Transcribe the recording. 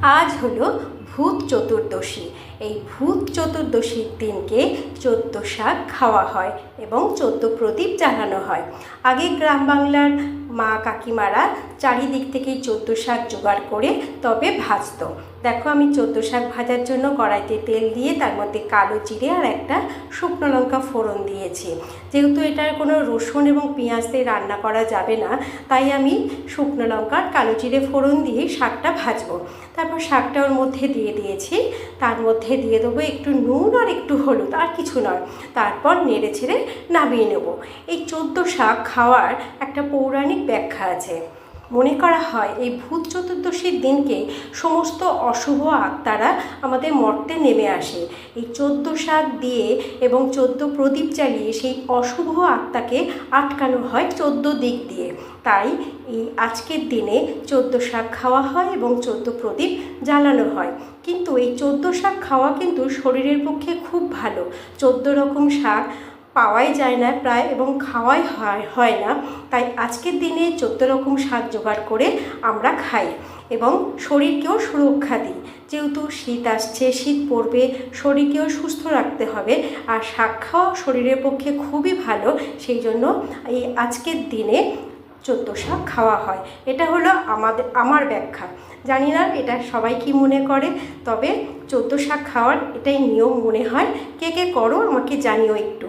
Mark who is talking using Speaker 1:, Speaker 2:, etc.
Speaker 1: আজ হলো ভূত চতুর্দশী। এই ভূত চতুর্দশীর দিনকে 14 শাক খাওয়া হয় এবং 14 প্রদীপ জ্বালানো হয়। আগে গ্রাম বাংলার মা কাকিমারা চারিদিক থেকেই 14 শাক জোগাড় করে তবে ভাজতো। দেখো আমি 14 শাক ভাজার জন্য কড়াইতে তেল দিয়ে তার মধ্যে কালো জিরে আর একটা শুকনো লঙ্কা ফোড়ন দিয়েছি। যেহেতু এটার কোনো রসুন এবং পেঁয়াজ দিয়ে রান্না করা যাবে না, তাই আমি শুকনো লঙ্কার কালো জিরে ফোড়ন দিয়ে শাকটা ভাজবো। তারপর শাকটা ওর মধ্যে দিয়ে দিয়েছি। তার মধ্যে দিয়ে দেবো একটু নুন আর একটু হলুদ, আর কিছু নয়। তারপর নেড়ে ছেড়ে নামিয়ে নেব। এই 14 শাক খাওয়ার একটা পৌরাণিক ব্যাখ্যা আছে। মনে করা হয় এই ভূত চতুর্দশীর দিনকে সমস্ত অশুভ আত্মারা আমাদের মর্তে নেমে আসে। এই 14 শাক দিয়ে এবং 14 প্রদীপ জ্বালিয়ে সেই অশুভ আত্মাকে আটকানো হয় 14 দিক দিয়ে। তাই এই আজকের দিনে 14 শাক খাওয়া হয় এবং 14 প্রদীপ জ্বালানো হয়। কিন্তু এই 14 শাক খাওয়া কিন্তু শরীরের পক্ষে খুব ভালো। 14 রকম শাক পাওয়াই যায় না প্রায়, এবং খাওয়াই হয় না। তাই আজকের দিনে 14 রকম শাক জোগাড় করে আমরা খাই এবং শরীরকেও সুরক্ষা দিই। যেহেতু শীত আসছে, শীত পড়বে, শরীরকেও সুস্থ রাখতে হবে, আর শাক খাওয়া শরীরের পক্ষে খুবই ভালো। সেই জন্য এই আজকের দিনে 14 শাক খাওয়া হয়। এটা হলো আমার ব্যাখ্যা। জানি না এটা সবাই কি মনে করে, তবে 14 শাক খাওয়ার এটাই নিয়ম মনে হয়। কে কে করো আমাকে জানিও একটু।